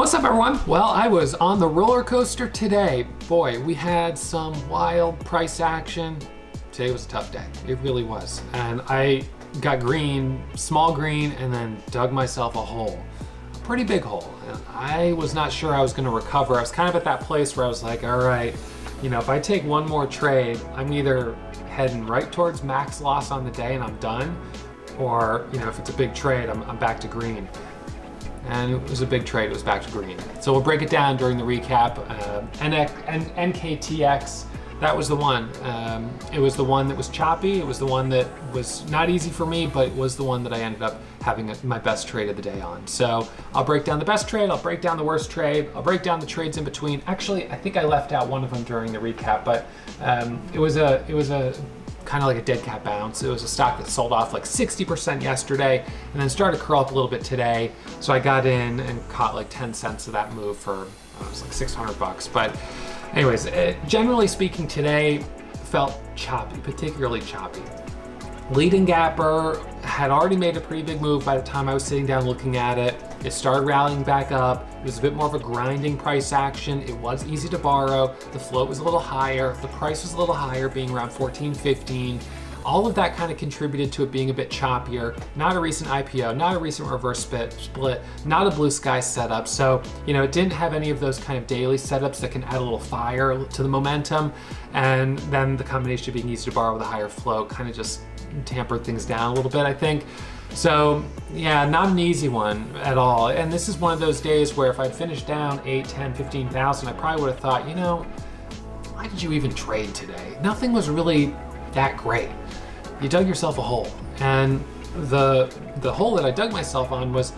What's up, everyone? Well, I was on the roller coaster today. Boy, we had some wild price action. Today was a tough day. It really was. And I got green, small green, and then dug myself a hole. A pretty big hole. And I was not sure I was going to recover. I was kind of at that place where I was like, all right, if I take one more trade, I'm either heading right towards max loss on the day and I'm done, or if it's a big trade, I'm back to green. And it was a big trade, it was back to green. So we'll break it down during the recap. NKTX, that was the one. It was the one that was choppy. It was the one that was not easy for me, but it was the one that I ended up having my best trade of the day on. So I'll break down the best trade, I'll break down the worst trade, I'll break down the trades in between. Actually, I think I left out one of them during the recap, but it was a kind of like a dead cat bounce. It was a stock that sold off like 60% yesterday and then started to curl up a little bit today. So I got in and caught like 10 cents of that move for, it was like $600. But anyways, generally speaking, today felt choppy, particularly choppy. Leading gapper had already made a pretty big move by the time I was sitting down looking at it. It started rallying back up. It was a bit more of a grinding price action. It was easy to borrow. The float was a little higher. The price was a little higher, being around 14.15. All of that kind of contributed to it being a bit choppier. Not a recent IPO, not a recent reverse split, not a blue sky setup. So, it didn't have any of those kind of daily setups that can add a little fire to the momentum. And then the combination of being easy to borrow with a higher float kind of just tampered things down a little bit, I think. So yeah, not an easy one at all. And this is one of those days where if I'd finished down 8, 10, 15,000, I probably would have thought, why did you even trade today? Nothing was really that great. You dug yourself a hole. And the hole that I dug myself on was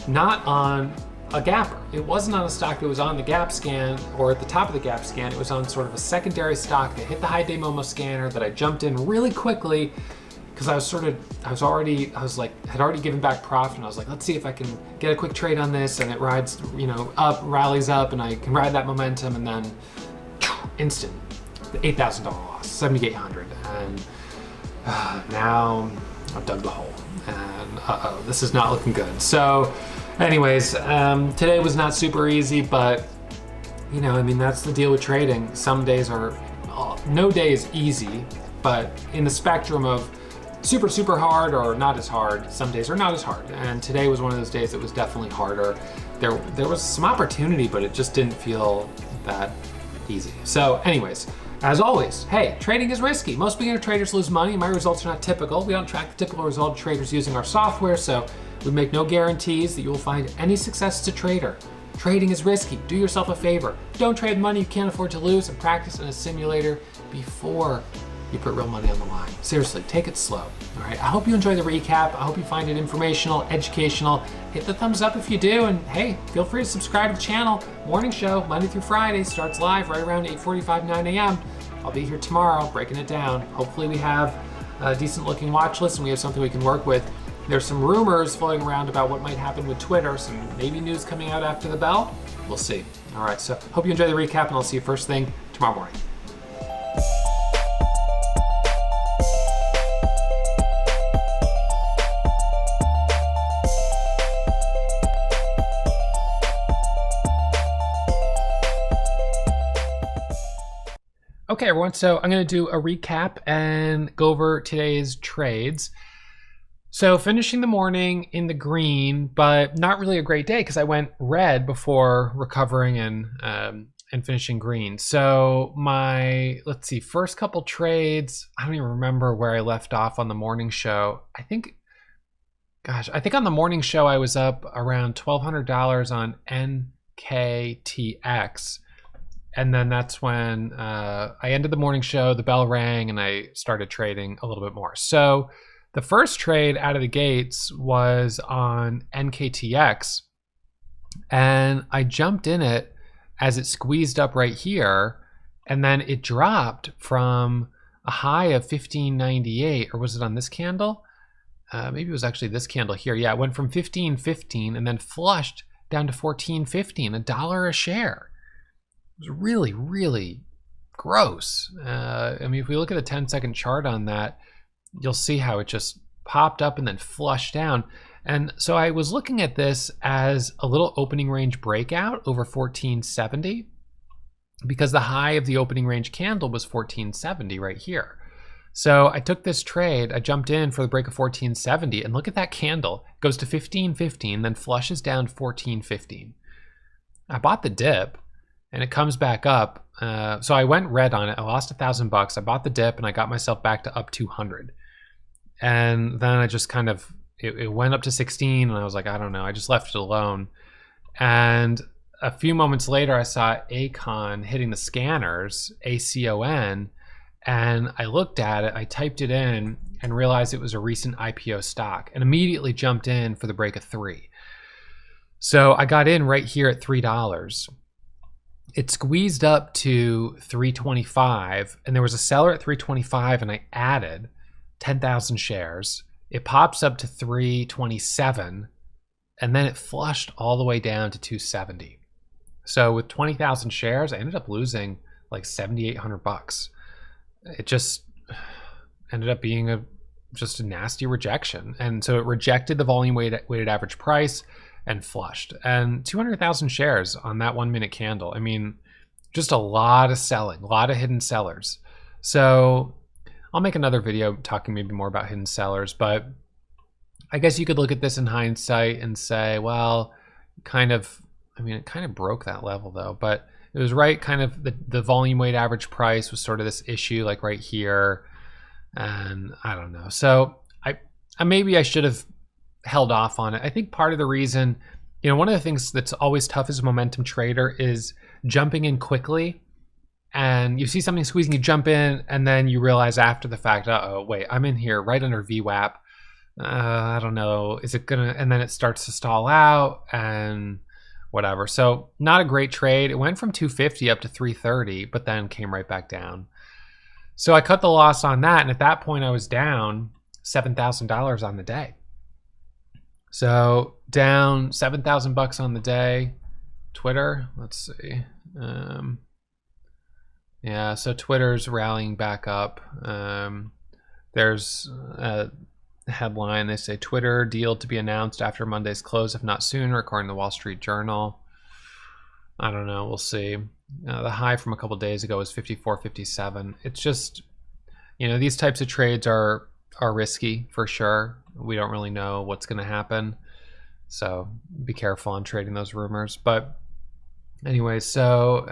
not on a gapper. It wasn't on a stock that was on the gap scan or at the top of the gap scan. It was on sort of a secondary stock that hit the high day Momo scanner that I jumped in really quickly because had already given back profit, and I was like, let's see if I can get a quick trade on this, and it rides, up, rallies up, and I can ride that momentum, and then instant, the $8,000 loss, $7,800, and now I've dug the hole, and this is not looking good. So, anyways, today was not super easy, but that's the deal with trading. Some days no day is easy, but in the spectrum of super, super hard or not as hard, some days are not as hard. And today was one of those days that was definitely harder. There was some opportunity, but it just didn't feel that easy. So anyways, as always, hey, trading is risky. Most beginner traders lose money. My results are not typical. We don't track the typical result of traders using our software, so we make no guarantees that you will find any success as a trader. Trading is risky. Do yourself a favor. Don't trade money you can't afford to lose, and practice in a simulator before you put real money on the line. Seriously, take it slow. All right, I hope you enjoy the recap. I hope you find it informational, educational. Hit the thumbs up if you do, and hey, feel free to subscribe to the channel. Morning show, Monday through Friday, starts live right around 8:45, 9 a.m. I'll be here tomorrow breaking it down. Hopefully we have a decent looking watch list and we have something we can work with. There's some rumors floating around about what might happen with Twitter, some maybe news coming out after the bell. We'll see. All right, so hope you enjoy the recap, and I'll see you first thing tomorrow morning. Okay, everyone, so I'm going to do a recap and go over today's trades. So finishing the morning in the green, but not really a great day because I went red before recovering and finishing green. So let's see, first couple trades, I don't even remember where I left off on the morning show. I think on the morning show I was up around $1,200 on NKTX. And then that's when I ended the morning show, the bell rang, and I started trading a little bit more. So the first trade out of the gates was on NKTX, and I jumped in it as it squeezed up right here, and then it dropped from a high of 15.98, or was it on this candle? Maybe it was actually this candle here. Yeah, it went from 15.15 and then flushed down to 14.50, $1 a share. It was really, really gross. If we look at the 10-second chart on that, you'll see how it just popped up and then flushed down. And so I was looking at this as a little opening range breakout over 1470, because the high of the opening range candle was 1470 right here. So I took this trade, I jumped in for the break of 1470, and look at that candle. It goes to 1515, then flushes down 1415. I bought the dip, and it comes back up. So I went red on it. I lost $1,000. I bought the dip, and I got myself back to up 200. And then I just kind of, it went up to 16, and I was like, I don't know. I just left it alone. And a few moments later, I saw ACON hitting the scanners, ACON, and I looked at it, I typed it in, and realized it was a recent IPO stock, and immediately jumped in for the break of 3. So I got in right here at $3. It squeezed up to 325, and there was a seller at 325, and I added 10,000 shares. It pops up to 327, and then it flushed all the way down to 270. So with 20,000 shares, I ended up losing like $7,800. It just ended up being just a nasty rejection. And so it rejected the volume weighted average price and flushed. And 200,000 shares on that 1 minute candle. I mean, just a lot of selling, a lot of hidden sellers. So I'll make another video talking maybe more about hidden sellers, but I guess you could look at this in hindsight and say, well, it kind of broke that level though, but it was right, kind of the volume weighted average price was sort of this issue, like right here. And I don't know. So I maybe I should have held off on it. I think part of the reason, you know, one of the things that's always tough as a momentum trader is jumping in quickly. And you see something squeezing, you jump in, and then you realize after the fact, uh-oh, wait, I'm in here right under VWAP. I don't know, is it gonna, and then it starts to stall out and whatever. So not a great trade. It went from 250 up to 330, but then came right back down. So I cut the loss on that, and at that point I was down $7,000 on the day. So down $7,000 on the day. Twitter, let's see. Yeah, so Twitter's rallying back up. There's a headline, they say Twitter deal to be announced after Monday's close, if not sooner, according to the Wall Street Journal. I don't know, we'll see. The high from a couple days ago was 54.57. It's just, you know, these types of trades are risky for sure. We don't really know what's going to happen, so be careful on trading those rumors. But anyway, so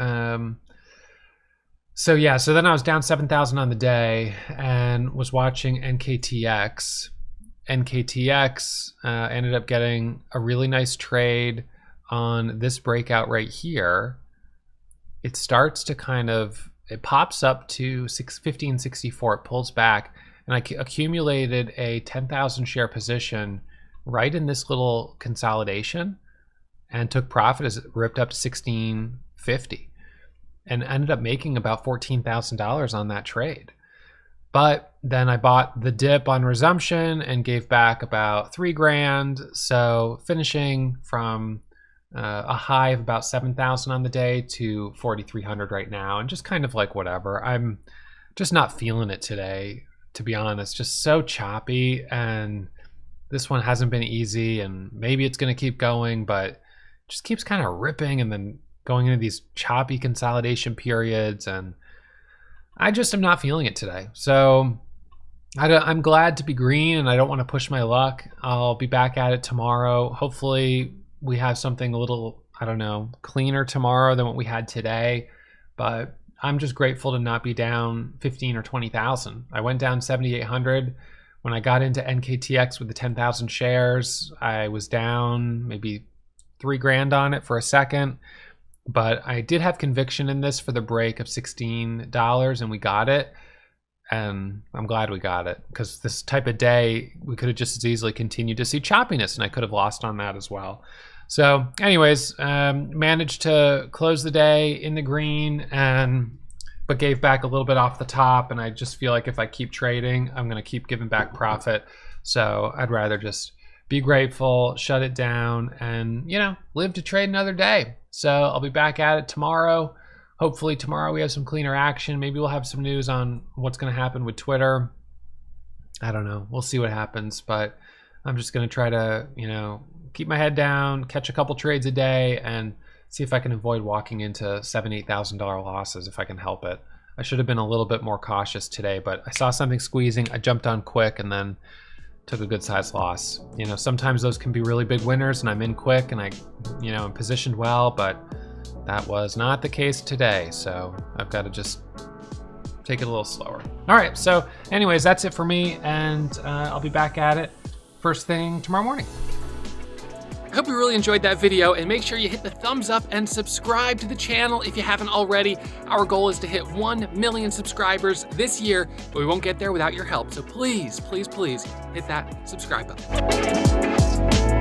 yeah, so then I was down 7,000 on the day and was watching NKTX. NKTX ended up getting a really nice trade on this breakout right here. It starts to kind of, it pops up to 1564, it pulls back, and I accumulated a 10,000 share position right in this little consolidation and took profit as it ripped up to 1650 and ended up making about $14,000 on that trade. But then I bought the dip on resumption and gave back about $3,000. So finishing from a high of about 7,000 on the day to 4,300 right now, and just kind of like whatever. I'm just not feeling it today, to be honest. Just so choppy, and this one hasn't been easy, and maybe it's going to keep going, but it just keeps kind of ripping and then going into these choppy consolidation periods, and I just am not feeling it today. So I'm glad to be green, and I don't want to push my luck. I'll be back at it tomorrow. Hopefully we have something a little, I don't know, cleaner tomorrow than what we had today. But I'm just grateful to not be down 15 or 20,000. I went down 7,800. When I got into NKTX with the 10,000 shares, I was down maybe $3,000 on it for a second. But I did have conviction in this for the break of $16, and we got it. And I'm glad we got it, because this type of day, we could have just as easily continued to see choppiness, and I could have lost on that as well. So anyways, managed to close the day in the green, but gave back a little bit off the top. And I just feel like if I keep trading, I'm going to keep giving back profit. So I'd rather just be grateful, shut it down, and, you know, live to trade another day. So I'll be back at it tomorrow. Hopefully tomorrow we have some cleaner action. Maybe we'll have some news on what's going to happen with Twitter. I don't know. We'll see what happens. But I'm just gonna try to, keep my head down, catch a couple trades a day, and see if I can avoid walking into $7,000, $8,000 losses if I can help it. I should have been a little bit more cautious today, but I saw something squeezing, I jumped on quick and then took a good sized loss. Sometimes those can be really big winners and I'm in quick and I'm positioned well, but that was not the case today. So I've got to just take it a little slower. All right, so anyways, that's it for me, and I'll be back at it first thing tomorrow morning. I hope you really enjoyed that video, and make sure you hit the thumbs up and subscribe to the channel if you haven't already. Our goal is to hit 1 million subscribers this year, but we won't get there without your help. So please, please, please hit that subscribe button.